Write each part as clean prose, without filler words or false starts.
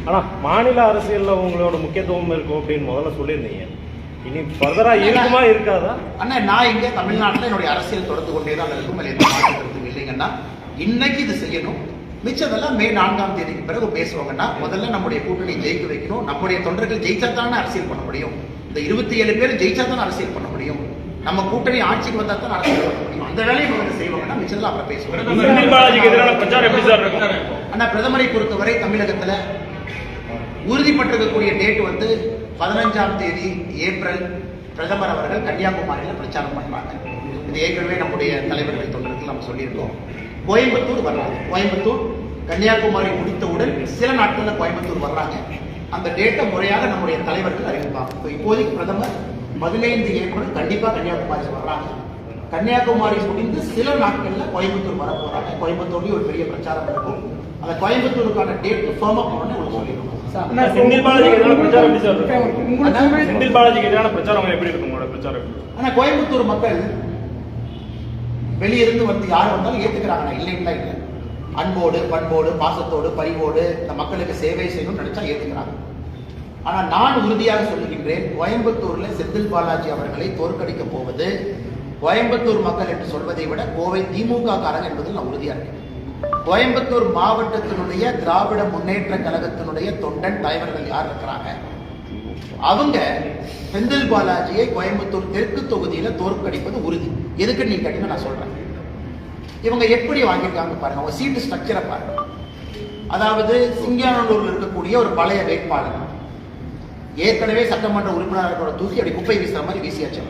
ஆனா மாநில அரசியல்ல உங்களோட முக்கியத்துவம் இருக்கும் அப்படின்னு முதல்ல சொல்லியிருந்தீங்க. இனி ஃபர்தரா இருக்குமா இருக்காதா? அண்ணா நான் இங்க தமிழ்நாட்டில் என்னுடைய அரசியல் தொடர்ந்து கொண்டே தான் இருக்கும். எந்த மாற்றத்திற்கும் இல்லைங்கன்னா இன்னைக்கு இது செய்யணும். மிச்சதெல்லாம் மே 4ஆம் தேதிக்கு பிறகு பேசுவாங்கன்னா முதல்ல நம்முடைய கூட்டணி ஜெயிக்க வைக்கணும். நம்முடைய தொண்டர்கள் ஜெயிச்சா தானே அரசியல் பண்ண முடியும். இந்த 27 பேர் ஜெயிச்சா தானே அரசியல் பண்ண முடியும். நம்ம கூட்டணி ஆட்சிக்கு வந்தா தான் அரசியல் பண்ண முடியும். அந்த வேலையை முதல்ல செய்வாங்கன்னா மிச்சதெல்லாம் அப்புறம் பேசுவாங்க. ஆனா பிரதமரை பொறுத்தவரை தமிழகத்துல உறுதிப்பட்டிருக்கக்கூடிய டேட் வந்து 15ஆம் தேதி ஏப்ரல் பிரதமர் அவர்கள் கன்னியாகுமரியில் பிரச்சாரம் பண்றாங்க. இது ஏற்கனவே நம்முடைய தலைவர்கள் தொண்டர்கள் நம்ம சொல்லியிருக்கோம். கோயம்புத்தூர் வர்றாங்க. கோயம்புத்தூர் கன்னியாகுமரி முடித்தவுடன் சில நாட்களில் கோயம்புத்தூர் வர்றாங்க. அந்த டேட்டை முறையாக நம்முடைய தலைவர்கள் அறிவிப்பாங்க. இப்போதைக்கு பிரதமர் 15 ஏப்ரல் கண்டிப்பா கன்னியாகுமரி வர்றாங்க. கன்னியாகுமரி முடிந்து சில நாட்கள்ல கோயம்புத்தூர் வர போறாங்க. கோயம்புத்தூர்லயும் ஒரு பெரிய பிரச்சாரம் இருக்கும். அந்த கோயம்புத்தூருக்கான டேட் ஃபார்ம் அப் பண்ணி உங்களுக்கு சொல்லிடுவோம். ஆனா கோயம்புத்தூர் மக்கள் வெளியிருந்து வந்து யார் வந்தாலும் ஏத்துக்கிறாங்க. இல்லைன்னா இல்லை, அன்போடு பண்போடு பாசத்தோடு பரிவோடு இந்த மக்களுக்கு சேவை செய்யணும்னு நினைச்சா ஏத்துக்கிறாங்க. ஆனா நான் உறுதியாக சொல்லுகின்றேன், கோயம்புத்தூர்ல செந்தில் பாலாஜி அவர்களை தோற்கடிக்க போவது கோயம்புத்தூர் மக்கள் என்று சொல்வதை விட கோவை திமுக காரங்க என்பதில் நான் உறுதியா இருக்கேன். கோயம்புத்தூர் மாவட்டத்தினுடைய திராவிட முன்னேற்ற கழகத்தினுடைய தொண்டன் தலைவர்கள் யார் இருக்கிறாங்க, அவங்க செந்தில் பாலாஜியை கோயம்புத்தூர் தெற்கு தொகுதியில தோற்கடிப்பது உறுதி. எதுக்கு நீங்க கேட்டீங்க நான் சொல்றேன். இவங்க எப்படி வாங்கியிருக்காங்க பாருங்க, அவங்க சீட்டு ஸ்ட்ரக்சரை பாருங்க. அதாவது சிங்கானூர்ல இருக்கக்கூடிய ஒரு பழைய வேட்பாளர் ஏற்கனவே சட்டமன்ற உறுப்பினர்களோட தூக்கி அப்படி குப்பை வீசுற மாதிரி வீசியாச்சு.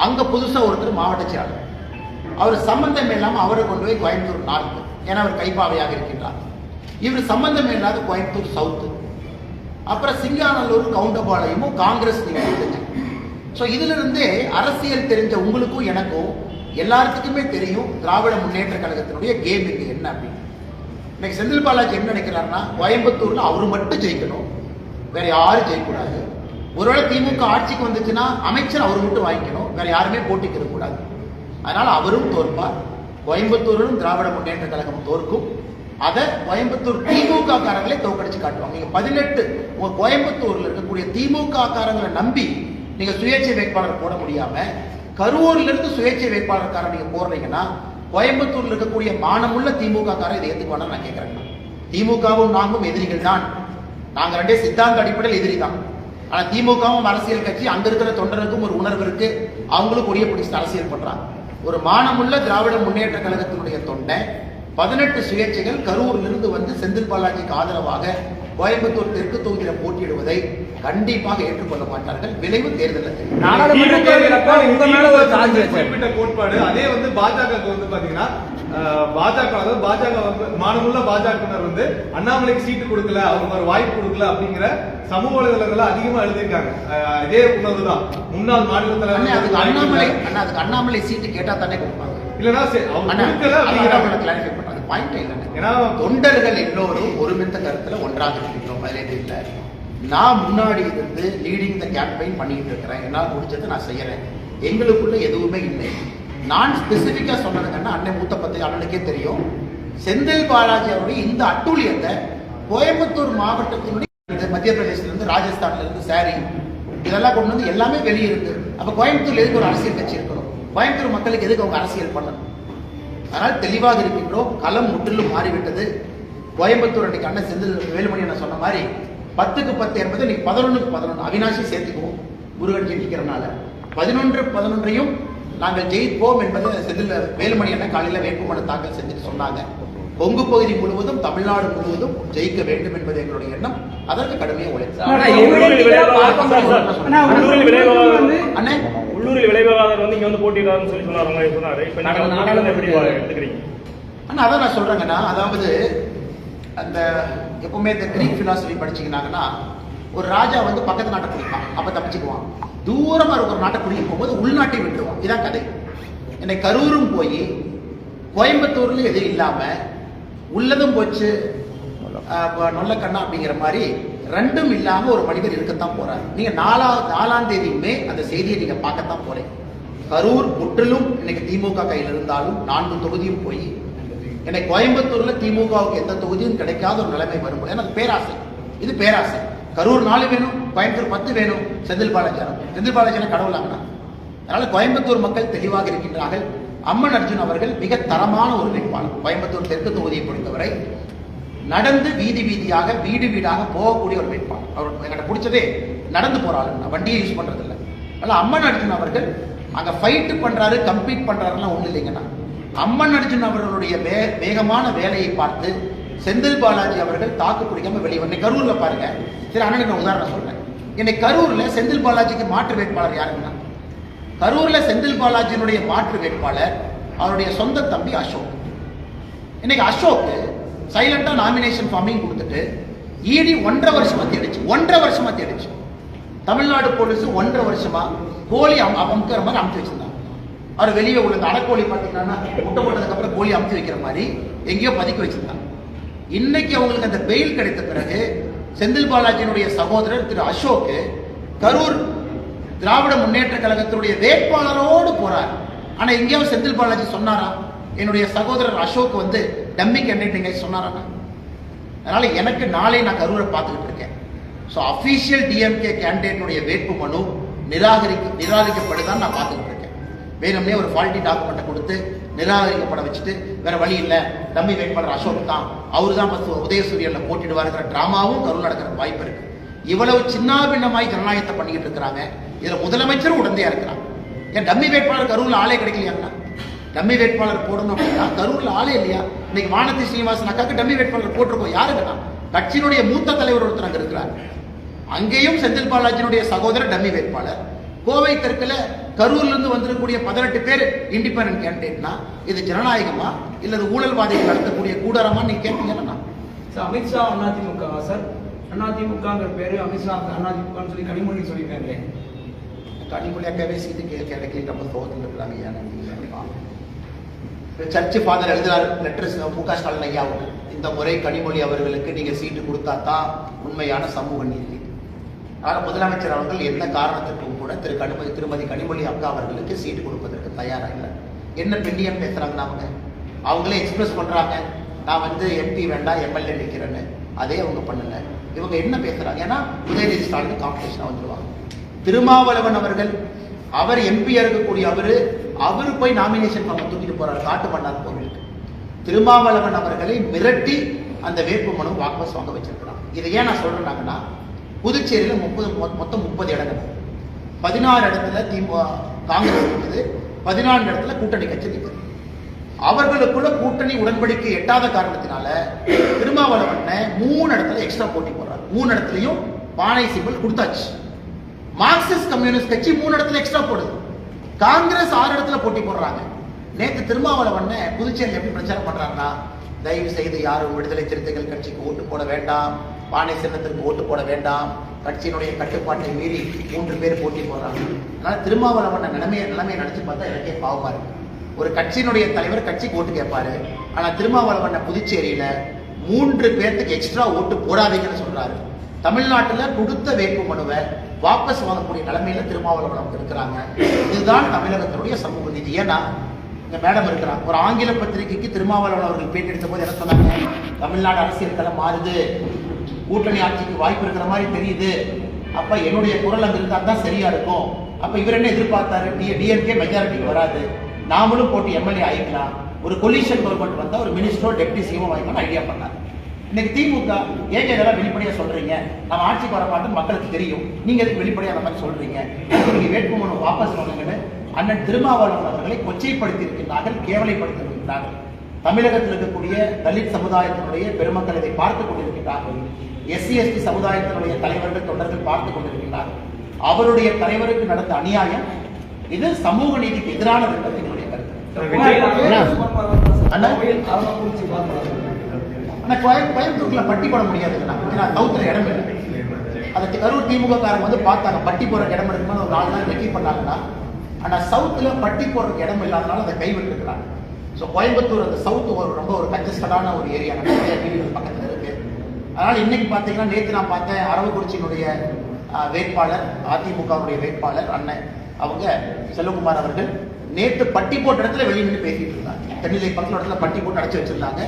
அங்க புதுசா ஒருத்தர் மாவட்ட செயலாளர், அவர் சம்பந்தம் இல்லாம அவரை கொண்டு போய் கோயம்புத்தூர் நார்த்து, ஏன்னா அவர் கைப்பாவையாக இருக்கின்றார். இவர் சம்பந்தம் இல்லாத கோயம்புத்தூர் சவுத்து, அப்புறம் சிங்கானல்லூர் கவுண்டபாளையமும் காங்கிரஸ் நீங்க விட்டுங்க. ஸோ இதுல இருந்தே அரசியல் தெரிஞ்ச உங்களுக்கும் எனக்கும் எல்லாத்துக்குமே தெரியும் திராவிட முன்னேற்ற கழகத்தினுடைய கேம் இங்க என்ன அப்படின்னு. இன்னைக்கு செந்தில் பாலாஜி என்ன நினைக்கிறாருன்னா, கோயம்புத்தூர்ல அவரு மட்டும் ஜெயிக்கணும், வேற யாரும் ஜெயிக்கக்கூடாது. ஒருவேளை திமுக ஆட்சிக்கு வந்துச்சுன்னா அமைச்சர் அவரு மட்டும் வாங்கிக்கணும், வேற யாருமே போட்டிக்கு இருக்கக்கூடாது. அதனால அவரும் தோற்பார். கோயம்புத்தூரும் திராவிட முன்னேற்ற கழகம் தோற்கும். அதை கோயம்புத்தூர் திமுக காரங்களே தோக்கடிச்சு காட்டுவாங்க. நீங்க 18 கோயம்புத்தூர்ல இருக்கக்கூடிய திமுக காரங்களை நம்பி நீங்க சுயேட்சை வேட்பாளர் போட முடியாம கரூர்ல இருந்து சுயேட்சை வேட்பாளர்காரர் நீங்க போடுறீங்கன்னா கோயம்புத்தூர்ல இருக்கக்கூடிய மானமுள்ள திமுக காரர் இதை ஏத்துக்குவாங்க நான் கேட்கிறேன். திமுகவும் நாங்களும் எதிரிகள் தான். நாங்க ரெண்டே சித்தாந்த அடிப்படையில் எதிரி தான். ஆனா திமுகவும் அரசியல் கட்சி, அங்க இருக்கிற தொண்டருக்கும் ஒரு உணர்வு இருக்கு, அவங்களும் கொடிய பிடிச்சு அரசியல் பண்றாங்க. ஒரு மானமுள்ள திராவிட முன்னேற்ற கழகத்தினுடைய தொண்டை 18 சுயேட்சைகள் கரூரில் இருந்து வந்து செந்தில் பாலாஜிக்கு ஆதரவாக கோயம்புத்தூர் தெற்கு தொகுதியில் போட்டியிடுவதை கண்டிப்பாக ஏற்றுக்கொள்ள மாட்டார்கள். விளைவு தேர்தல் கோட்பாடு அதே வந்து பாஜக வந்து பாத்தீங்கன்னா பாஜக வந்து மானமுள்ள பாஜகவினர் வந்து அண்ணாமலைக்கு சீட்டு கொடுக்கல, அவங்க ஒரு வாய்ப்பு கொடுக்கல அப்படிங்கிற சமூக வலைதளங்கள் அதிகமா எழுதியிருக்காங்க. இதே உணர்வு தான் முன்னாள் மாநில தலைவர். அதுக்கு அண்ணாமலை சீட்டு கேட்டா தானே கொடுப்பாங்க, இல்லைன்னா பாயிண்ட் இல்லை. ஏன்னா தொண்டர்கள் எல்லோரும் ஒருமித்த கருத்துல ஒன்றாக இருக்கின்றோம். அதில் இல்லை, நான் முன்னாடி இருந்து லீடிங் த கேம்பெயின் பண்ணிட்டு இருக்கிறேன். என்னால் முடிஞ்சதை நான் செய்யறேன். எங்களுக்குள்ள எதுவுமே இல்லை. நான் ஸ்பெசிபிக்கா சொன்னதுங்கன்னா அண்ணன் மூத்த பத்து அண்ணனுக்கே தெரியும், செந்தில் பாலாஜி அவருடைய இந்த அட்டூழியத்தை கோயம்புத்தூர் மாவட்டத்தினுடைய மத்திய பிரதேசத்துல இருந்து ராஜஸ்தான்ல இருந்து சாரி இதெல்லாம் கொண்டு வந்து எல்லாமே வெளியே இருக்கு. அப்ப கோயம்புத்தூர்ல எதுக்கு ஒரு அரசியல் கட்சி இருக்கணும்? கோயம்புத்தூர் மக்களுக்கு எதுக்கு அவங்க அரசியல் பண்ணணும்? அதனால் தெளிவாக இருக்கின்றோம். களம் முற்றிலும் மாறிவிட்டது. கோயம்புத்தூர் அன்னைக்கு அண்ணன் செந்தில் வேலுமணி என்ன சொன்ன மாதிரி 10க்கு 10 என்பது இன்னைக்கு 11க்கு 11 அவினாசி சேர்த்துக்குவோம். முருகன் ஜெயிக்கிறனால 11-11 நாங்கள் ஜெயிப்போம் என்பது செந்தில் வேலுமணி என்ன காலையில வேட்புமனு தாக்கல் செஞ்சுட்டு சொன்னாங்க. கொங்கு பகுதி முழுவதும் தமிழ்நாடு முழுவதும் ஜெயிக்க வேண்டும் என்பது எங்களுடைய எண்ணம். அதற்கு கடுமையாக உழைத்தார். உள்ளூரில் விளைவாளர் வந்து இங்க வந்து போட்டியிடாருன்னு சொல்லி சொன்னாரு. இப்ப நாங்க எப்படி எடுத்துக்கிறீங்க? அண்ணா அதான் நான் சொல்றேங்கன்னா, அதாவது அந்த எப்பவுமே இந்த கிரீக் பிலாசபி படிச்சீங்கன்னாங்கன்னா, ஒரு ராஜா வந்து பக்கத்து நாட்டை பிடிப்பான், அப்ப தப்பிச்சுக்குவான். தூரமா இருக்கிற நாட்டை பிடிக்கும் போகும்போது உள்நாட்டை விட்டுருவான். இதான் கதை. என்னை கரூரும் போய் கோயம்புத்தூர்ல எதுவும் இல்லாம உள்ளதும் போச்சு நொல்லக்கண்ணா அப்படிங்கிற மாதிரி ரெண்டும் இல்லாம ஒரு மனிதர் இருக்கத்தான் போறாரு. நீங்க 4ஆம் தேதியுமே அந்த செய்தியை நீங்க பார்க்கத்தான் போறீங்க. கரூர் முற்றிலும் இன்னைக்கு திமுக கையில் இருந்தாலும் 4 தொகுதியும் போய் என்னை கோயம்புத்தூர்ல திமுகவுக்கு எந்த தொகுதியும் கிடைக்காத ஒரு நிலைமை வரும். ஏன்னா அது பேராசை, இது பேராசை. கரூர் 4 வேணும், கோயம்புத்தூர் 10 வேணும், செந்தில் பாலாஜி கடவுளாங்கண்ணா. அதனால கோயம்புத்தூர் மக்கள் தெளிவாக இருக்கின்றார்கள். அம்மன் அர்ஜுன் அவர்கள் மிக தரமான ஒரு வேட்பாளர். கோயம்புத்தூர் தெற்கு தொகுதியை பொறுத்தவரை நடந்து வீதி வீதியாக வீடு வீடாக போகக்கூடிய ஒரு வேட்பாளர். அவர் என்கிட்ட பிடிச்சதே நடந்து போறாரு, வண்டியை யூஸ் பண்றது இல்லை. அதனால அம்மன் அர்ஜுன் அவர்கள் அங்க ஃபைட் பண்றாரு, கம்பீட் பண்றாருலாம் ஒண்ணு இல்லைங்கண்ணா. அம்மன் அர்ஜுன் அவர்களுடைய வேகமான வேலையை பார்த்து செந்தில் பாலாஜி அவர்கள் தாக்கு பிடிக்காம வெளியே வந்து கரூர்ல பாருங்க. சரி அண்ணனுக்கு உதாரணம் சொல்றேன். இன்னைக்கு கரூர்ல செந்தில் பாலாஜிக்கு மாற்று வேட்பாளர் யாருன்னா, கரூர்ல செந்தில் பாலாஜியினுடைய மாற்று வேட்பாளர் அவருடைய சொந்த தம்பி அசோக். இன்னைக்கு அசோக் சைலண்டா நாமினேஷன் ஃபார்மிங் கொடுத்துட்டு இடி 1.5 வருஷமா தேடிச்சு. தமிழ்நாடு போலீஸ் 1.5 வருஷமா கோழி அமுக்கிற மாதிரி அமுத்தி வச்சிருந்தாங்க. அவர் வெளியே உள்ள அடக்கோழி பார்த்தீங்கன்னா முட்டை போட்டதுக்கு அப்புறம் கோழி அமுத்தி வைக்கிற மாதிரி எங்கேயோ பதுக்கி வச்சிருந்தாங்க. இன்னைக்கு அவங்களுக்கு அந்த பெயில் கிடைத்த பிறகு செந்தில் பாலாஜியினுடைய சகோதரர் திரு அசோக் கரூர் திராவிட முன்னேற்ற கழகத்தினுடைய வேட்பாளரோடு போறார். ஆனா எங்கேயாவது செந்தில் பாலாஜி சொன்னாரா என்னுடைய சகோதரர் அசோக் வந்து டம்மி கேண்டிடேட் சொன்னாரா? அதனால எனக்கு நாளை நான் கரூரை பார்த்துக்கிட்டு இருக்கேன். ஸோ அபிஷியல் டிஎம்கே கேண்டிடேட்டுடைய வேட்பு மனு நிராகரிக்கப்படுதான் நான் பார்த்துக்கிட்டு இருக்கேன். வேணும்னே ஒரு ஃபால்ட்டி டாக்குமெண்ட்டை கொடுத்து நிராகரிக்கப்பட வச்சுட்டு வேற வழி இல்லை, டம்மி வேட்பாளர் அசோக் தான், அவரு தான் உதயசூரியன்ல போட்டிடுவாருங்கிற டிராமாவும் கரூர் நடக்கிற வாய்ப்பு இருக்கு. இவ்வளவு சின்னாபின்னமாய் ஜனநாயகத்தை பண்ணிக்கிட்டு இருக்கிறாங்க. இதுல முதலமைச்சரும் உடந்தையா இருக்கிறாங்க. ஏன் டம்மி வேட்பாளர் கரூர்ல ஆளே கிடைக்கலையா? டம்மி வேட்பாளர் போடணும் அப்படின்னா கரூர்ல ஆளே இல்லையா? இன்னைக்கு வானதி சீனிவாசன் அக்காக்கு டம்மி வேட்பாளர் போட்டிருக்கோம். யாருக்குன்னா கட்சியினுடைய மூத்த தலைவர் ஒருத்தர் அங்க இருக்கிறார். அங்கேயும் செந்தில் பாலாஜியினுடைய சகோதரர் டம்மி வேட்பாளர். கோவை தெற்குல கரூர்ல இருந்து வந்திருக்கக்கூடிய 18 பேர் இண்டிபெண்டன்ட் கேண்டிடேட்னா இது ஜனநாயகமா இல்லது ஊழல்வாதிகள் நடத்தக்கூடிய கூடாரமா நீங்க கேட்பீங்கன்னா? அமித்ஷா அதிமுக சார், அதிமுகங்கிற பேரு அமித்ஷா அதிமுகன்னு சொல்லி கனிமொழி சொல்லியிருக்காங்களே. கனிமொழி அக்காவே சீட்டு கேட்க நம்ம சோகத்தில் இருக்கிறாங்க. சர்ச் ஃபாதர் எழுதுறாரு லெட்டர்ஸ் மு.க. ஸ்டாலின் ஐயாவுக்கு, இந்த முறை கனிமொழி அவர்களுக்கு நீங்க சீட்டு கொடுத்தா தான் உண்மையான சமூக நீதி. ஆனால் முதலமைச்சர் அவர்கள் எந்த காரணத்திற்கும் கூட திருமதி கனிமொழி அக்கா அவர்களுக்கு சீட்டு கொடுப்பதற்கு தயாரா இல்லை. என்ன பெண்ணியம் பேசுறாங்க அவங்களே எக்ஸ்பிரஸ் பண்றாங்க, நான் வந்து எம்பி வேண்டாம் எம்எல்ஏ நிற்கிறேன்னு. அதே அவங்க பண்ணல. இவங்க என்ன பேசுறாங்க? ஏன்னா உதயநிதி ஸ்டாலின் காம்படிஷனா வந்துருவாங்க. திருமாவளவன் அவர்கள் அவர் எம்பியா இருக்கக்கூடிய அவரு போய் நாமினேஷன் ஃபார்ம் தூக்கிட்டு போறாரு காட்டு மன்னார் கோவிலுக்கு. திருமாவளவன் அவர்களை மிரட்டி அந்த வேட்பு மனு வாபஸ் வாங்க வச்சிருக்கிறாங்க. இதை ஏன் நான் சொல்றேன்னாங்கன்னா, புதுச்சேரியில மொத்தம் 30 இடங்கள், 16 இடத்துல காங்கிரஸ் இருக்குது, 14 இடத்துல கூட்டணி கட்சி இருக்குது. அவர்களுக்குள்ள கூட்டணி உடன்படிக்கை எட்டாத காரணத்தினால திருமாவளவன் 3 இடத்துல எக்ஸ்ட்ரா போட்டி போடுறாரு. 3 இடத்துலயும் பானை சிம்பிள் கொடுத்தாச்சு. மார்க்சிஸ்ட் கம்யூனிஸ்ட் கட்சி 3 இடத்துல எக்ஸ்ட்ரா போடுது. காங்கிரஸ் 6 இடத்துல போட்டி போடுறாங்க. நேற்று திருமாவளவன் புதுச்சேரியில் எப்படி பிரச்சாரம் பண்றாங்கன்னா, தயவு செய்து யாரும் விடுதலை சிறுத்தைகள் கட்சிக்கு ஓட்டு போட வேண்டாம், பானை சின்னத்திற்கு ஓட்டு போட வேண்டாம், கட்சியினுடைய கட்டுப்பாட்டை மீறி 3 பேர் போட்டி போடுறாங்க. அதனால திருமாவளவன் நிலைமையை நினைச்சு பார்த்தா எனக்கே பாவமா இருக்கு. ஒரு கட்சியினுடைய தலைவர் கட்சிக்கு ஓட்டு கேட்பாரு, ஆனா திருமாவளவன் புதுச்சேரியில 3 பேர்த்துக்கு எக்ஸ்ட்ரா ஓட்டு போடாதீங்கன்னு சொல்றாரு. தமிழ்நாட்டுல கொடுத்த வேட்பு மனுவை வாபஸ் வாங்கக்கூடிய நிலைமையில திருமாவளவன் இருக்கிறாங்க. இதுதான் தமிழகத்தினுடைய சமூக நீதி. ஏன்னா இங்க மேடம் இருக்கிறாங்க, ஒரு ஆங்கில பத்திரிகைக்கு திருமாவளவன் அவர்கள் பேட்டி எடுத்த போது என்ன சொன்னாங்க? தமிழ்நாடு அரசியல் களம் மாறுது, கூட்டணி ஆட்சிக்கு வாய்ப்பு இருக்கிற மாதிரி தெரியுது, அப்ப என்னுடைய குரல் அங்க இருந்தா தான் சரியா இருக்கும். அப்ப இவர் என்ன எதிர்பார்த்தாரு? டிஎம்கே மெஜாரிட்டிக்கு வராது, நாமளும் போட்டு எம்எல்ஏ ஆயிக்கலாம், ஒரு கொலிஷன் கவர்மெண்ட் வந்தா ஒரு மினிஸ்டரோ டெப்டி சிஎம் வாய்க்கணும் ஐடியா பண்ணாரு. இன்னைக்கு திமுக ஏங்க இதெல்லாம் வெளிப்படையா சொல்றீங்க, நம்ம ஆட்சிக்கு வர மாட்டோம் மக்களுக்கு தெரியும், நீங்க எதுக்கு வெளிப்படையா அந்த மாதிரி சொல்றீங்க, நீங்க வேட்புமனு வாபஸ் வாங்குங்கன்னு அண்ணன் திருமாவளவன் அவர்களை கொச்சைப்படுத்தி இருக்கின்றார்கள், கேவலைப்படுத்தி இருக்கின்றார்கள். தமிழகத்தில் இருக்கக்கூடிய தலித் சமுதாயத்தினுடைய பெருமக்கள் இதை பார்த்துக் கொண்டிருக்கிறார்கள். எஸ்சி எஸ்டி சமுதாயத்தினுடைய தலைவர்கள் தொண்டர்கள் பார்த்துக் கொண்டிருக்கிறார்கள். அவருடைய தலைவருக்கு நடந்த அநியாயம் இது சமூக நீதிக்கு எதிரானது என்பது என்னுடைய கருத்து. ஆனா கோயம்புத்தூர்ல பட்டி போட முடியாதுன்னா சவுத்துல இடம் இல்லை. அதுக்கு கரூர் திமுக காரங்க வந்து பார்த்தாங்க, பட்டி போற இடம் இருக்குன்னு ஒரு 4 நாள் வெற்றி பண்ணாங்கன்னா, ஆனா சவுத்துல பட்டி போடுறதுக்கு இடம் இல்லாதனால அதை கைவிட்டுருக்கிறாங்க. ஸோ கோயம்புத்தூர் அந்த சவுத் ரொம்ப ஒரு கன்ஜஸ்டடான ஒரு ஏரியா, நிறைய வீடுகள் பக்கத்தில் இருக்கு. அதனால இன்னைக்கு பார்த்தீங்கன்னா, நேற்று நான் பார்த்தேன் அரவக்குறிச்சியினுடைய வேட்பாளர் அதிமுகவுடைய வேட்பாளர் அண்ணன் அவங்க செல்வகுமார் அவர்கள் நேற்று பட்டி போட்ட இடத்துல வெளியே நின்று பேசிட்டு இருந்தாங்க. தென்னிலை பக்கத்துல இடத்துல பட்டி போட்டு அடைச்சு வச்சிருந்தாங்க.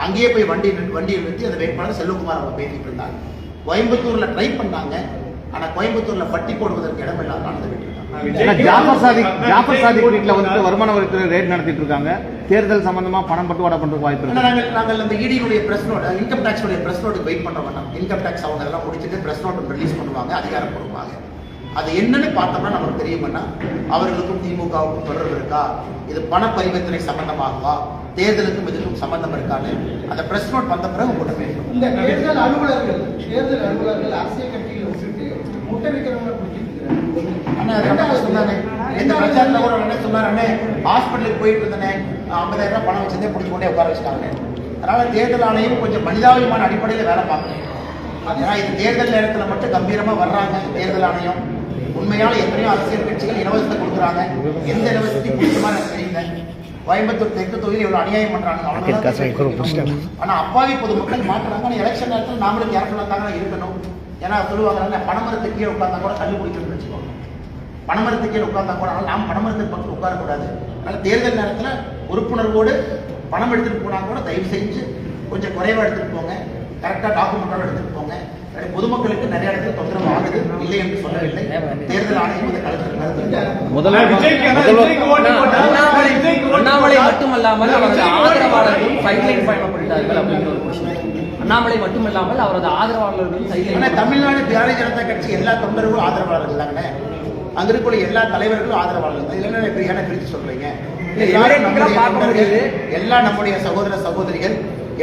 அங்கேயே போய் வண்டியை நிறுத்தி அந்த வேட்பாளர் செல்வகுமார் அவங்க பேசிட்டு இருந்தாங்க. கோயம்புத்தூர்ல ட்ரை பண்ணாங்க, ஆனா கோயம்புத்தூர்ல பட்டி போடுவதற்கு இடம் இல்லாத ஜாஃபர் சாதிக் வீட்டில் வந்துட்டு வருமான வரித்துறை ரேட் நடத்திட்டு இருக்காங்க. தேர்தல் சம்பந்தமா பணம் பட்டுவாடா பண்றதுக்கு வாய்ப்பு இருக்கு. நாங்கள் அந்த இடியுடைய பிரஸ் நோட், இன்கம் டாக்ஸோட பிரஸ் நோட்டுக்கு வெயிட் பண்ற வேண்டாம். இன்கம் டாக்ஸ் அவங்க எல்லாம் முடிச்சுட்டு பிரஸ் நோட் ரிலீஸ் பண்ணுவாங்க, அதிகாரப்பூர்வமாக. அது என்னன்னு பார்த்தோம்னா நமக்கு தெரியும்னா அவர்களுக்கும் திமுகவுக்கும் தொடர்பு இருக்கா, இது பண பரிவர்த்தனை சம்பந்தமாகவா, தேர்தலுக்கும் இதுக்கும் சம்பந்தம் இருக்கான்னு அந்த பிரஸ் நோட் வந்த பிறகு உங்கள்கிட்ட பேசணும். இந்த தேர்தல் அலுவலர்கள் அரசியல் கட்சியில் வச்சுட்டு முட்டை வைக்கிறவங்க சொன்னாங்க. எந்த பிரச்சாரத்துல கூட என்ன சொன்னாரு, ஹாஸ்பிட்டலுக்கு போயிட்டு இருந்தேன், 50,000 ரூபாய் பணம் வச்சிருந்தே பிடிச்சி கொண்டே உட்கார வச்சுட்டாங்க. அதனால தேர்தல் ஆணையம் கொஞ்சம் மனிதாபிமான அடிப்படையில் வேலை பார்க்கணும். ஏன்னா இது தேர்தல் நேரத்தில் மட்டும் கம்பீரமா வர்றாங்க. தேர்தல் ஆணையம் உண்மையால எத்தனையோ அரசியல் கட்சிகள் இலவசத்தை கொடுக்குறாங்க. எந்த இலவசத்தையும் கொடுக்குமா எனக்கு தெரியல. கோயம்புத்தூர் தெற்கு தொகுதியில் எவ்வளவு அநியாயம் பண்றாங்க. ஆனா அப்பாவி பொதுமக்கள் மாற்றுறாங்க. ஆனா எலெக்ஷன் நேரத்தில் நாமளும் கேர்ஃபுல்லா தாங்க இருக்கணும். ஏன்னா சொல்லுவாங்க பணமரத்துக்கு கீழே உட்கார்ந்தா கூட கல்லு குடிக்கணும்னு வச்சுக்கோங்க. பணமரத்துக்கு கீழே உட்கார்ந்தா கூட நாம் பணமரத்துக்கு பக்கம் உட்காரக்கூடாது. அதனால தேர்தல் நேரத்தில் பொறுப்புணர்வோடு பணம் எடுத்துட்டு போனா கூட தயவு செஞ்சு கொஞ்சம் குறைவா எடுத்துட்டு போங்க, கரெக்டா டாக்குமெண்டோட எடுத்துட்டு போங்க. பொதுமக்களுக்கு நிறைய இடத்துல தொந்தரவு ஆகுது, இல்லை என்று சொல்லவில்லை. தேர்தல் ஆணையம் இந்த களத்தில் அண்ணாமலை மட்டுமல்லாமல் அவரது ஆதரவாளர்களும் சைட்லைன் பயணப்பட்டார்கள் அப்படிங்கிற ஒரு கொஸ்டின். அண்ணாமலை மட்டுமல்லாமல் அவரது ஆதரவாளர்களும் சைட்லைன். தமிழ்நாடு பாரதிய ஜனதா கட்சி எல்லா தொண்டர்களும் ஆதரவாளர்கள் தானே, அங்க இருக்கக்கூடிய எல்லா தலைவர்களும் ஆதரவாளர்கள். என்ன பிரித்து சொல்றீங்க? எல்லா நம்முடைய சகோதர சகோதரிகள்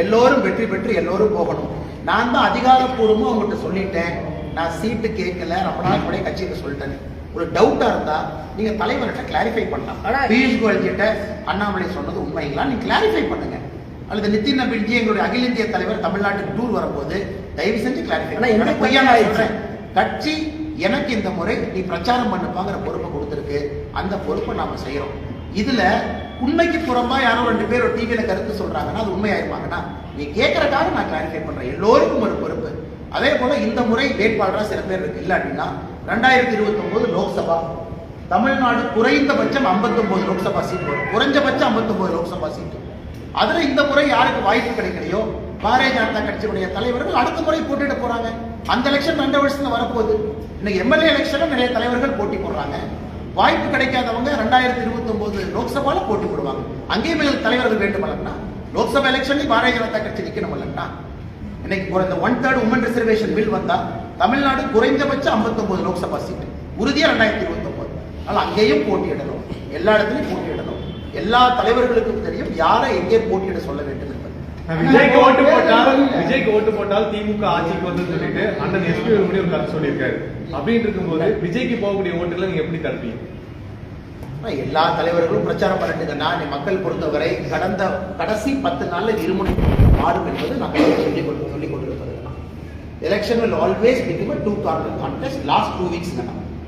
எல்லோரும் வெற்றி பெற்று எல்லோரும் போகணும். நான் தான் அதிகாரப்பூர்வமா உங்கள்கிட்ட சொல்லிட்டேன், நான் சீட்டு கேட்கல, ரொம்ப நாள் கூட கட்சிக்கு சொல்லிட்டேன். ஒரு டவுட்டா இருந்தா நீங்க தலைவர்கிட்ட கிளாரிஃபை பண்ணலாம். பியூஷ் கோயல் கிட்ட அண்ணாமலை சொன்னது உண்மைங்களா நீங்க கிளாரிஃபை பண்ணுங்க. அல்லது நிதின் நபீன்ஜி எங்களுடைய அகில இந்திய தலைவர் தமிழ்நாட்டுக்கு டூர் வரும்போது தயவு செஞ்சு கிளாரிஃபை. கட்சி எனக்கு இந்த முறை நீ பிரச்சாரம் பண்ணுப்பாங்கிற பொறுப்பை கொடுத்திருக்கு, அந்த பொறுப்பை நாம செய்யறோம். இதுல உண்மைக்கு புறம்பா யாரோ 2 பேர் ஒரு டிவியில கருத்து சொல்றாங்கன்னா அது உண்மையாயிருப்பாங்கன்னா நீ கேட்கறதுக்காக நான் கிளாரிஃபை பண்றேன். எல்லோருக்கும் ஒரு பொறுப்பு. அதே போல இந்த முறை வேட்பாளரா சில பேர் இருக்கு. இல்ல அப்படின்னா 2029 லோக்சபா தமிழ்நாடு குறைந்தபட்சம் 59 லோக்சபா சீட் வரும், குறைஞ்சபட்சம் 59 லோக்சபா சீட். அதுல இந்த முறை யாருக்கு வாய்ப்பு கிடைக்கலையோ பாரதிய ஜனதா கட்சியுடைய தலைவர்கள் அடுத்த முறை போட்டியிட போறாங்க. அந்த எலெக்ஷன் 2 வருஷத்துல வரப்போகுது. இன்னைக்கு எம்எல்ஏ எலெக்ஷன்ல நிறைய தலைவர்கள் போட்டி போடுறாங்க. வாய்ப்பு கிடைக்காதவங்க 2029 லோக்சபால போட்டி போடுவாங்க. அங்கேயும் தலைவர்கள் வேண்டுமல்லா லோக்சபா எலெக்ஷன்ல பாரதிய ஜனதா கட்சி நிக்கணும் இல்லைன்னா இன்னைக்கு இந்த 1/3 உமன் ரிசர்வேஷன் பில் வந்தா தமிழ்நாடு குறைந்தபட்சம் 59 லோக்சபா சீட் உறுதியா 2029. அதனால அங்கேயும் போட்டியிடணும், எல்லா இடத்துலையும் போட்டியிடணும். எல்லா தலைவர்களுக்கும் தெரியும் யாரை எங்கே போட்டியிட சொல்ல வேண்டும் என்பது. விஜய்க்கு ஓட்டு போட்டால் திமுக ஆட்சிக்கு வந்து சொல்லிட்டு அண்ணன் எஸ்பி ஒரு கருத்து சொல்லியிருக்காரு. அப்படின்னு இருக்கும்போது விஜய்க்கு போகக்கூடிய ஓட்டுகளை நீங்க எப்படி தடுப்பீங்க? எல்லா தலைவர்களும் பிரச்சாரம் பண்ணிட்டு நான் மக்கள் பொறுத்தவரை கடைசி 10 நாள்ல இருமுனை மாறும் என்பது நான் சொல்லிக் கொண்டிருப்பது. Election will always become a two-corner contest. Last 2 weeks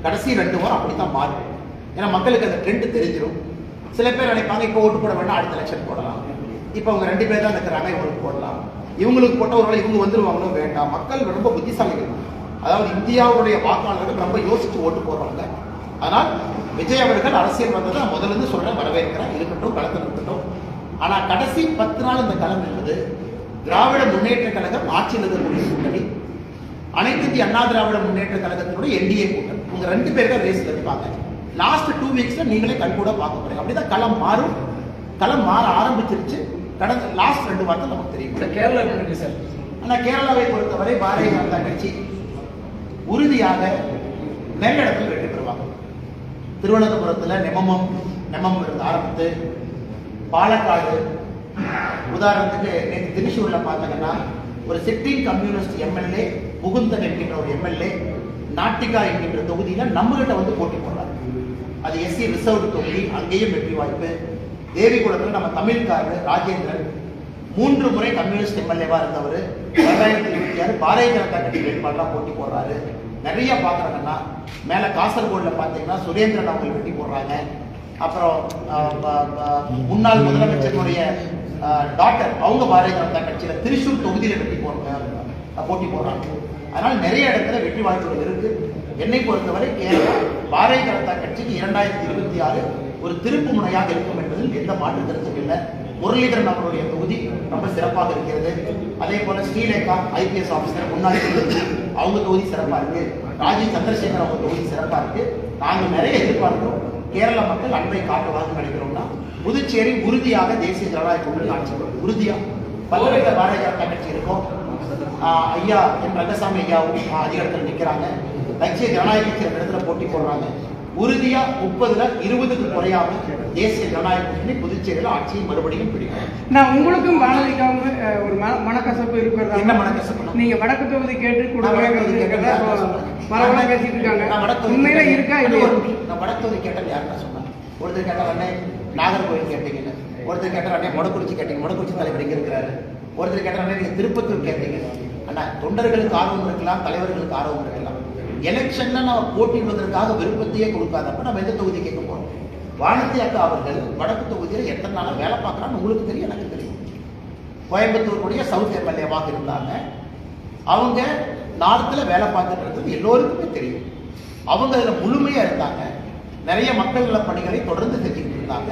கடைசி 2 வாரம் அப்படித்தான் மாறும். ஏன்னா மக்களுக்கு அந்த ட்ரெண்ட் தெரிஞ்சிடும். சில பேர் நினைப்பாங்க இப்போ ஓட்டு போட வேண்டாம், அடுத்த எலெக்ஷன் போடலாம். இப்போ அவங்க 2 பேர் தான் இருக்கிறாங்க, இவங்களுக்கு போடலாம். இவங்களுக்கு போட்ட ஒரு இவங்க வந்துருவாங்களோ வேண்டாம். மக்கள் ரொம்ப புத்திசாலிகள். அதாவது இந்தியாவுடைய வாக்காளர்கள் ரொம்ப யோசிச்சு ஓட்டு போடுறாங்க. ஆனால் விஜய் அவர்கள் அரசியல் வந்ததை நான் முதல்ல இருந்து சொல்றேன், வரவேற்கிறேன், இருக்கட்டும், களத்தில் இருக்கட்டும். ஆனா கடைசி 10 நாள் இந்த களம் என்பது திராவிட முன்னேற்ற கழகம் ஆட்சியில் இருக்கக்கூடிய கூட்டணி, அனைத்து இந்திய அண்ணா திராவிட முன்னேற்ற கழகத்தினுடைய என்டிஏ கூட்டணி. உங்க 2 பேர் தான் ரேஸ்ல இருப்பாங்க. லாஸ்ட் 2 வீக்ஸ்ல நீங்களே கண்கூட பார்க்க போறீங்க. அப்படிதான் களம் மாறும். களம் மாற ஆரம்பிச்சிருச்சு. கடந்த லாஸ்ட் 2 வாரத்தில் நமக்கு தெரியும். கேரளா இருக்கு சார். ஆனா கேரளாவை பொறுத்தவரை பாரதிய ஜனதா கட்சி உறுதியாக நிறைய இடத்துல வெற்றி பெறுவாங்க. திருவனந்தபுரத்துல நெமம் இருந்து ஆரம்பித்து பாலக்காடு, உதாரணத்துக்கு நேற்று திருச்சூர்ல பார்த்தீங்கன்னா ஒரு சிட்டிங் கம்யூனிஸ்ட் எம்எல்ஏ முகுந்தன் என்கின்ற ஒரு எம்எல்ஏ நாட்டிகா என்கின்ற தொகுதியில நம்ம கிட்ட வந்து போட்டி போடுறாரு. அது எஸ்சி ரிசர்வ் தொகுதி, அங்கேயும் வெற்றி வாய்ப்பு. தேவிகுளத்தில் நம்ம தமிழ்காரர் ராஜேந்திரன் 3 முறை கம்யூனிஸ்ட் எம்எல்ஏவா இருந்தவர் 2026 பாரதிய ஜனதா கட்சி வேட்பாளராக போட்டி போடுறாரு. நிறைய பாக்குறாங்கன்னா மேல காசர்கோடுல பாத்தீங்கன்னா சுரேந்திரன் அவங்க வெட்டி போடுறாங்க. அப்புறம் முன்னாள் முதலமைச்சருடைய டாக்டர் அவங்க பாரதிய ஜனதா கட்சியில திருச்சூர் தொகுதியில போட்டி போடுறாங்க. அதனால நிறைய இடத்துல வெற்றி வாய்ப்புகள் இருக்கு. என்னை பொறுத்தவரை கேரளா பாரதிய ஜனதா கட்சிக்கு 2026 ஒரு திருப்பு முனையாக இருக்கும் என்பதில் எந்த மாற்று கருத்தும் இல்லை. முரளிதரன் அவருடைய தொகுதி ரொம்ப சிறப்பாக இருக்கிறது. அதே போல ஸ்ரீலேகா ஐபிஎஸ் ஆபீசர் முன்னாடி அவங்க தொகுதி சிறப்பா இருக்கு. ராஜீவ் சந்திரசேகர் அவங்க தொகுதி சிறப்பா இருக்கு. நாங்கள் நிறைய எதிர்பார்க்கிறோம். கேரள மக்கள் அன்பை காட்டுவாங்க நினைக்கிறோம்னா புதுச்சேரி உறுதியாக தேசிய ஜனநாயக கூட்டணி ஆட்சி உறுதியா பல்வேறு பாரதிய ஜனதா கட்சி இருக்கும். ஐயா என் ரங்கசாமி ஐயாவும் அதிகாரத்தில் நிற்கிறாங்க. லட்சிய ஜனநாயக கட்சி இடத்துல போட்டி போடுறாங்க. உறுதியா 30ல் 20க்கு குறையாம தேசிய ஜனநாயக கூட்டணி புதுச்சேரியில் ஆட்சியை மறுபடியும் பிடிக்கும். நான் உங்களுக்கும் பாரதிக்காவும் ஒரு மனக்கசப்பு இருக்கிறதா? என்ன மனக்கசப்பு? நீங்க வடக்கு தொகுதி கேட்டு பரவாயில்ல பேசிட்டு இருக்காங்க. உண்மையில இருக்கா இல்லையா? நான் வடக்கு தொகுதி கேட்டேன் யாருன்னா சொன்னேன். ஒருத்தர் கேட்ட உடனே நாகர்கோவில் கேட்டீங்கன்னு, ஒருத்தர் கேட்ட உடனே மொடக்குறிச்சி கேட்டீங்க, மொடக்குறிச்சி தலைவர் எங்க இருக்கிறாரு. ஒருத்தர் கேட்ட உடனே நீங்க திருப்பத்தூர் கேட்டீங்க. அண்ணா தொண்டர்களுக்கு ஆர்வம் இருக்கலாம், தலைவர்களுக்கு ஆர்வம் இருக்கலாம். எலெக்ஷன்ல நம்ம போட்டியிடுவதற்காக விருப்பத்தையே கொடுக்காதப்ப நம்ம எந்த தொகுதி கேட்க போறோம்? வானதி அக்கா அவர்கள் வடக்கு தொகுதியில் எத்தனை நாளா வேலை பார்க்கறான்னு உங்களுக்கு தெரியும், எனக்கு தெரியும். கோயம்புத்தூருடைய சவுத் எம்எல்ஏவாக இருந்தாங்க. அவங்க நார்த்தில் வேலை பார்த்துட்டு எல்லோருக்குமே தெரியும். அவங்க அதில் முழுமையா இருந்தாங்க. நிறைய மக்கள் நல பணிகளை தொடர்ந்து செஞ்சுக்கிட்டு இருந்தாங்க.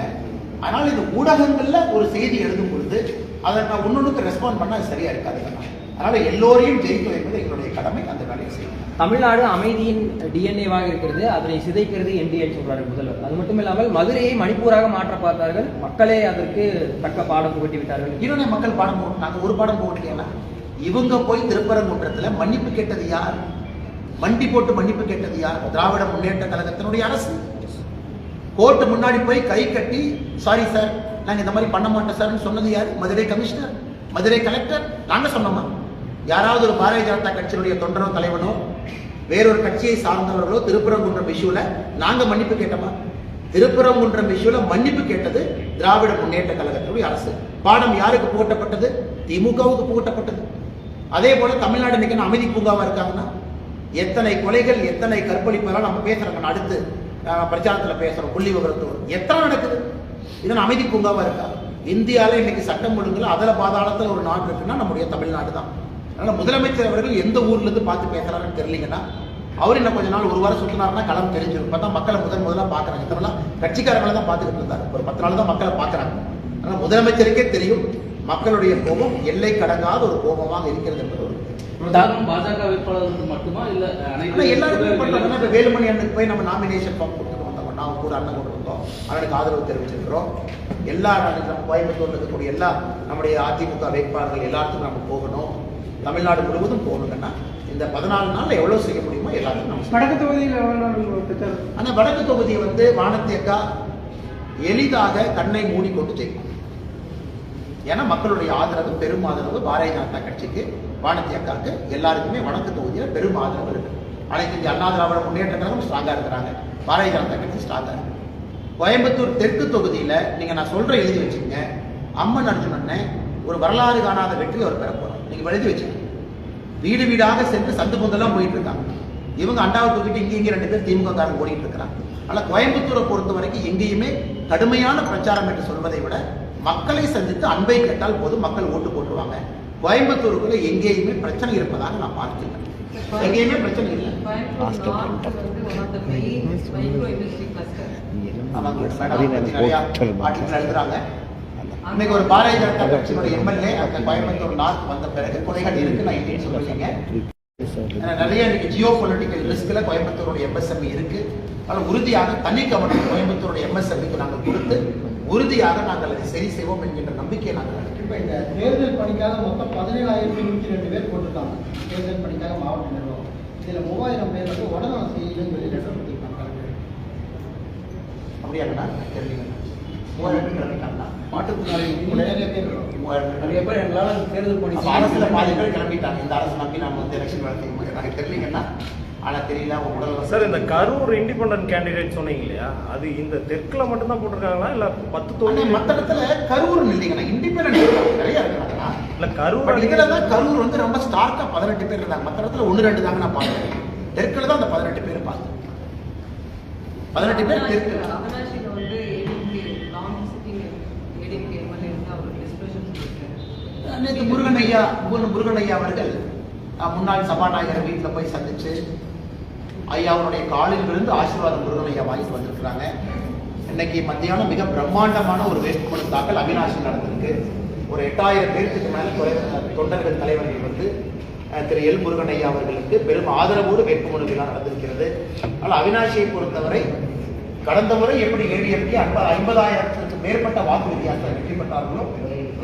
ஆனால் இது ஊடகங்கள்ல ஒரு செய்தி எழுதும் பொழுது அதை நான் ஒன்னொன்னுக்கு ரெஸ்பாண்ட் பண்ணா அது சரியா இருக்காது. அதனால எல்லோரையும் ஜெயிக்க வைப்பது எங்களுடைய கடமை. அந்த வேலையை செய்யணும். தமிழ்நாடு அமைதியின் டிஎன்ஏவாக இருக்கிறது, அதனை சிதைக்கிறது என்டிஏ சொல்றாரு முதல்வர். அது மட்டும் இல்லாமல் மதுரையை மணிப்பூராக மாற்ற பார்த்தார்கள், மக்களே அதற்கு தக்க பாடம் புகட்டி விட்டார்கள். ஈரோடு மக்கள் பாடம் போட்டு நாங்கள் ஒரு பாடம் போகலையா? இவங்க போய் திருப்பரங்குன்றத்தில் மன்னிப்பு கேட்டது யார்? மண்டி போட்டு மன்னிப்பு கேட்டது யார்? திராவிட முன்னேற்ற கழகத்தினுடைய அரசு. கோர்ட்டு முன்னாடி போய் கை கட்டி சாரி சார் நாங்கள் இந்த மாதிரி பண்ண மாட்டோம் சார்னு சொன்னது யார்? Madurai commissioner, Madurai collector. நாங்கள் சொன்னோமா? யாராவது ஒரு பாரதிய ஜனதா கட்சியினுடைய தொண்டரோ தலைவனோ வேறொரு கட்சியை சார்ந்தவர்களோ திருப்பரங்குன்றம் இஷ்யூல நாங்க மன்னிப்பு கேட்டோமா? திருப்பரங்குன்றம் இஷ்யூல மன்னிப்பு கேட்டது திராவிட முன்னேற்ற கழகத்தினுடைய அரசு. பாடம் யாருக்கு புகட்டப்பட்டது? திமுகவுக்கு புகட்டப்பட்டது. அதே போல தமிழ்நாடு இன்னைக்கு அமைதி பூங்காவா இருக்காங்கன்னா எத்தனை கொலைகள், எத்தனை கற்பழிப்புலாம் நம்ம பேசுறோம். அடுத்து பிரச்சாரத்துல பேசுறோம். புள்ளி விவரத்தோடு எத்தனை நடக்குது? இதன் அமைதி பூங்காவா இருக்கா? இந்தியாவில் இன்னைக்கு சட்டம் ஒழுங்குல அதல பாதாளத்தில் ஒரு நாடு இருக்குன்னா நம்முடைய தமிழ்நாடு தான். அதனால முதலமைச்சர் அவர்கள் எந்த ஊர்ல இருந்து பார்த்து பேசுறாருன்னு தெரியலீங்கன்னா அவர் இன்னும் கொஞ்ச நாள் ஒரு வாரம் சுத்தினாருன்னா களம் தெரிஞ்சிடும். பார்த்தா மக்களை முதலா பாக்குறாங்க. இதெல்லாம் கட்சிக்காரங்களை தான் பார்த்துக்கிட்டு இருந்தாரு. ஒரு 10 நாள் தான் மக்களை பாக்குறாங்க. அதனால முதலமைச்சருக்கே தெரியும் மக்களுடைய கோபம் எல்லை கடங்காத ஒரு கோபமாக இருக்கிறது என்பது. பாஜக வேட்பாளர்களுக்கு மட்டுமா இல்ல எல்லாருமே பண்றாங்க. இப்ப வேலுமணி அண்ணனுக்கு போய் நம்ம நாமினேஷன் ஃபார்ம் கொடுத்துட்டு வந்தோம். நான் கூட அண்ணன் கொண்டு வந்தோம். அவனுக்கு ஆதரவு தெரிவிச்சிருக்கிறோம். எல்லா நம்ம கோயம்புத்தூர்ல இருக்கக்கூடிய எல்லா நம்முடைய அதிமுக வேட்பாளர்கள் எல்லாத்துக்கும் நம்ம போகணும். தமிழ்நாடு முழுவதும் போகணுங்கன்னா இந்த 14 நாள்ல எவ்வளவு செய்ய முடியுமோ எல்லாரும் நம்ம வடக்கு தொகுதியில். ஆனா வடக்கு தொகுதியை வானதி அக்கா எளிதாக கண்ணை மூடிக்கொண்டு ஜெயிக்கும். ஏன்னா மக்களுடைய ஆதரவு, பெரும் ஆதரவு பாரதிய ஜனதா கட்சிக்கு, வானதி அக்காவுக்கு எல்லாருக்குமே வடக்கு தொகுதியில பெரும் ஆதரவு இருக்கு. அனைத்து இந்திய அண்ணா திராவிட முன்னேற்ற கழகம் ஸ்ட்ராங்கா இருக்கிறாங்க. பாரதிய ஜனதா கட்சி ஸ்ட்ராங்கா இருக்கு. கோயம்புத்தூர் தெற்கு தொகுதியில நீங்க நான் சொல்ற எழுதி வச்சுங்க. அம்மன் அர்ஜுனன் ஒரு வரலாறு காணாத வெற்றி அவர் பெற போறார். நீங்க எழுதி வச்சுங்க. வீடு வீடாக சென்று சந்து பொந்தெல்லாம் போயிட்டு இருக்காங்க. இவங்க அண்டாவை தூக்கிட்டு இங்க 2 பேர் திமுக காரங்க ஓடிட்டு இருக்கிறாங்க. ஆனா கோயம்புத்தூரை பொறுத்த வரைக்கும் எங்கேயுமே கடுமையான பிரச்சாரம் என்று சொல்வதை விட மக்களை சந்தித்து அன்பை கேட்டால் போது மக்கள் ஓட்டு போட்டுருவாங்க. கோயம்புத்தூருக்குள்ள எங்கேயுமே பிரச்சனை இருப்பதாக நான் பார்க்கிறேன். எங்கேயுமே பிரச்சனை இல்லை. எழுதுறாங்க. இன்னைக்கு ஒரு பாரதிய ஜனதா கட்சியினுடைய எம்எல்ஏ அந்த கோயம்புத்தூர் நார்த் வந்த பிறகு கொலைகள் இருக்கு நான் சொல்றீங்க. நிறைய இன்னைக்கு ஜியோ பொலிட்டிக்கல் ரிஸ்க்ல கோயம்புத்தூருடைய எம்எஸ்எம்இ இருக்கு. அதனால உறுதியாக தனி கவனம் கோயம்புத்தூருடைய எம்எஸ்எம்இக்கு நாங்கள் கொடுத்து உறுதியாக நாங்கள் அதை சரி செய்வோம் என்கின்ற நம்பிக்கையை நாங்கள். இப்ப இந்த தேர்தல் பணிக்காக மொத்தம் 17,102 பேர் போட்டிருக்காங்க. தேர்தல் பணிக்காக மாவட்ட நிர்வாகம் இதுல 3000 பேர் உடனே செய்யணும் லெட்டர் கொடுத்திருக்காங்க. அப்படியாங்கண்ணா தெரியல. நிறைய பேர் எங்களால தேர்தல் பணி அரசுல பாதி பேர் கிளம்பிட்டாங்க. இந்த அரசு நம்பி நாம எலெக்ஷன் நடத்த எனக்கு தெரியலீங்கன்னா. ஆனா தெரியல உடல் சார். இந்த கரூர் இண்டிபெண்டன்ட் கேண்டிடேட் சொன்னீங்க இல்லையா, அது இந்த தெற்குல மட்டும் தான் போட்டிருக்காங்களா இல்ல 10 தொகுதி மற்ற இடத்துல கரூர் இல்லைங்கண்ணா. இண்டிபெண்டன்ட் நிறைய இருக்கிறாங்களா? இல்ல கரூர் இதுலதான் கரூர் ரொம்ப ஸ்டார்க்கா 18 பேர் இருந்தாங்க. மற்ற இடத்துல 1-2 தாங்க நான் பார்த்தேன். தெற்குல தான் அந்த 18 பேர் பார்த்தேன். 18 பேர் தெற்கு. நேற்று முருகன் ஐயா அவர்கள் முன்னாள் சபாநாயகர் வீட்டில் போய் சந்திச்சு ஐயாவுடைய காலில் விழுந்து ஆசீர்வாதம் முருகன் ஐயா வாங்கிட்டு வந்திருக்கிறாங்க. இன்னைக்கு மத்தியானம் மிக பிரம்மாண்டமான ஒரு வேட்புமனு தாக்கல் அவினாஷி நடந்திருக்கு. ஒரு 8000 பேருக்கு மேல தொண்டர்கள் தலைவர்கள் வந்து திரு எல் முருகன் ஐயா அவர்களுக்கு பெரும் ஆதரவோடு வேட்புமனு விழா நடந்திருக்கிறது. ஆனால் அவினாஷியை பொறுத்தவரை கடந்த முறை எப்படி ஏடிஎம்கே 50,000க்கு மேற்பட்ட வாக்கு வித்தியாசம் வெற்றி பெற்றார்களோ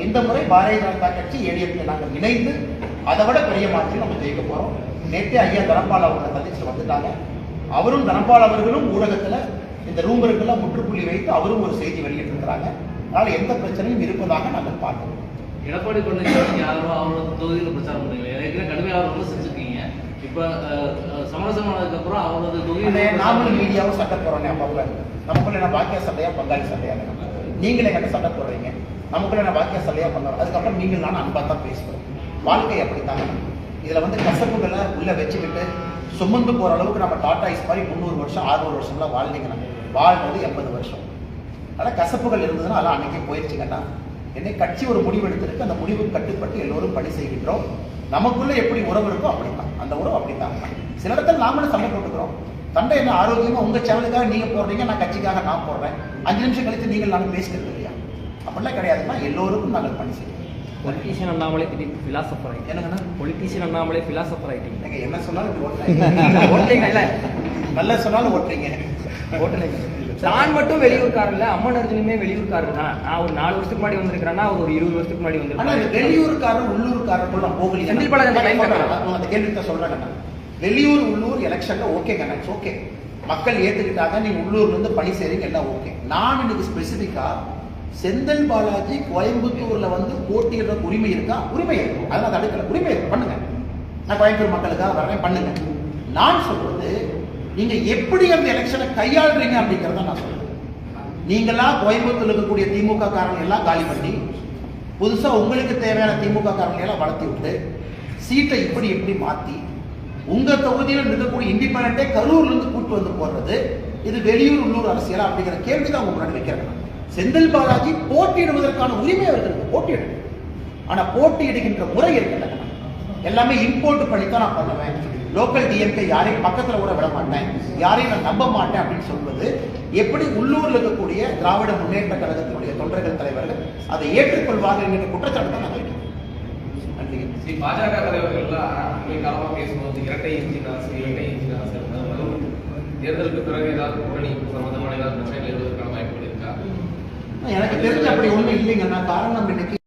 இந்த முறை பாரதிய ஜனதா கட்சி ஏடிஎம்கே நாங்கள் இணைந்து அதை விட பெரிய மாற்றி நம்ம ஜெயிக்க போறோம். நேற்றே ஐயா தனபால் அவங்களை சந்திச்சு வந்துட்டாங்க. அவரும் தனபால் அவர்களும் ஊடகத்துல இந்த ரூமருக்கெல்லாம் முற்றுப்புள்ளி வைத்து அவரும் ஒரு செய்தி வெளியிட்டிருக்கிறாங்க. அதனால எந்த பிரச்சனையும் இருப்பதாக நாங்கள் பார்க்கிறோம். எடப்பாடி பழனிசாமி யாரும் அவரோட தொகுதியில் பிரச்சாரம் பண்ணுறீங்க, ஏற்கனவே கடுமையாக செஞ்சுருக்கீங்க. இப்போ சமரசமானதுக்கு அப்புறம் அவரோட தொகுதியில நாமளும் மீடியாவும் சட்டை போறோம். அப்பப்ப நமக்குள்ள என்ன பாக்கிய சண்டையா பங்காளி சண்டையா நீங்களே என்கிட்ட சட்டை போடுறீங்க, நமக்குள்ள என்ன பாக்கிய சண்டையா பண்ணுறோம். அதுக்கப்புறம் நீங்கள் நான் அன்பா தான் பேசுகிறோம். வாழ்க்கை அப்படித்தாங்க. இதுல வந்து கசப்புகளை உள்ள வச்சுக்கிட்டு சுமந்து போற அளவுக்கு நம்ம டாடா ஐஸ் மாதிரி 300 வருஷம் 600 வருஷம்லாம் வாழ்ந்தீங்கன்னா வாழ்றது 80 வருஷம். அதனால் கசப்புகள் இருந்ததுன்னா அதெல்லாம் அன்னைக்கே போயிடுச்சுங்கன்னா என்னை கட்சி ஒரு முடிவு எடுத்திருக்கு. அந்த முடிவுக்கு கட்டுப்பட்டு எல்லோரும் பணி செய்கின்றோம். நமக்குள்ள எப்படி உறவு இருக்கோ அப்படித்தான், அந்த உறவு அப்படித்தான். சில இடத்துல நாமளும் சண்டை போட்டுக்கிறோம். சண்டை என்ன ஆரோக்கியமா உங்க சேனலுக்காக நீங்க போடுறீங்க, நான் கட்சிக்காக நான் போடுறேன். 5 நிமிஷம் கழித்து நீங்கள் நானும் பேசுகிறது இல்லையா? அப்படிலாம் கிடையாதுன்னா எல்லோருக்கும் நாங்கள் பணி செய்வோம். பொலிட்டீஷியன் அண்ணாமலை திடீர்னு பிலாசபர் ஆகிட்டு என்னங்கண்ணா பொலிட்டீஷியன் அண்ணாமலை பிலாசபர் ஆகிட்டீங்க. நீங்க என்ன சொன்னாலும் ஓட்டுறீங்க, நல்லா சொன்னாலும் ஓட்டுறீங்க. நான் மட்டும் வெளியூர்காரர் இல்ல, அம்மன் அர்ஜுனுமே வெளியூர்காரர் தான். நான் ஒரு 4 வருஷத்துக்கு முன்னாடி வந்திருக்கிறேன்னா அவர் ஒரு 20 வருஷத்துக்கு முன்னாடி வந்திருக்காரு. வெளியூர்காரர் உள்ளூர்காரர் நான் போகல. செந்தில் பாலாஜி அந்த கேள்விக்கு சொல்றேன். வெளியூர் உள்ளூர் எலெக்ஷன்ல ஓகேங்க, ஓகே, மக்கள் ஏத்துக்கிட்டாங்க, நீங்க உள்ளூர்ல இருந்து பணி செய்றீங்க, எல்லாம் ஓகே. நான் இன்னைக்கு ஸ்பெசிபிக்கா செந்தில் பாலாஜி கோயம்புத்தூர்ல வந்து போட்டியிடுற உரிமை இருக்கா? உரிமை இருக்கும், அதெல்லாம் தடுக்கல. உரிமை இருக்கு, பண்ணுங்க. நான் கோயம்புத்தூர் மக்களுக்காக வர்றேன், பண்ணுங்க. நான் சொல்றது நீங்க எப்படி அந்த எலெக்ஷனை கையாளுறீங்க அப்படிங்கறத நான் சொல்றேன். நீங்களா கோயம்புத்தூர்ல இருக்கக்கூடிய திமுக காரங்க எல்லாம் காலி பண்ணி புதுசா உங்களுக்கு தேவையான திமுக காரங்களை எல்லாம் வளர்த்தி விட்டு சீட்டை இப்படி எப்படி மாத்தி உங்க தொகுதியில் இருக்கக்கூடிய இண்டிபெண்டே கரூர்ல இருந்து கூட்டு வந்து போடுறது, இது வெளியூர் உள்ளூர் அரசியலா அப்படிங்கிற கேள்விதான் உங்க முன்னாடி வைக்கிறேன். செந்தில் பாலாஜி போட்டியிடுவதற்கான உரிமை அவர்களுக்கு, போட்டியிடு. ஆனா போட்டியிடுகின்ற முறை இருக்குல்ல, எல்லாமே இம்போர்ட் பண்ணித்தான் நான் பண்ணுவேன். லோக்கல் டிஎம்கே யாரையும் பக்கத்துல கூட விட மாட்டேன், யாரையும் நான் நம்ப மாட்டேன் அப்படின்னு சொல்வது எப்படி உள்ளூர்ல இருக்கக்கூடிய திராவிட முன்னேற்ற கழகத்தினுடைய தொண்டர்கள் தலைவர்கள் அதை ஏற்றுக்கொள்வார்கள் என்கிற குற்றச்சாட்டு தான் நான் வைக்கிறேன். பாஜக தலைவர்கள் காலமா பேசும்போது இரட்டை இன்ஜின் அரசு தேர்தலுக்கு பிறகு ஏதாவது கூட்டணி சம்பந்தமான ஏதாவது பிரச்சனைகள் எழுவதற்கான வாய்ப்புகள் இருக்கா? எனக்கு தெரிஞ்ச அப்படி ஒண்ணும் இல்லைங்கன்னா காரணம் இன்னைக்கு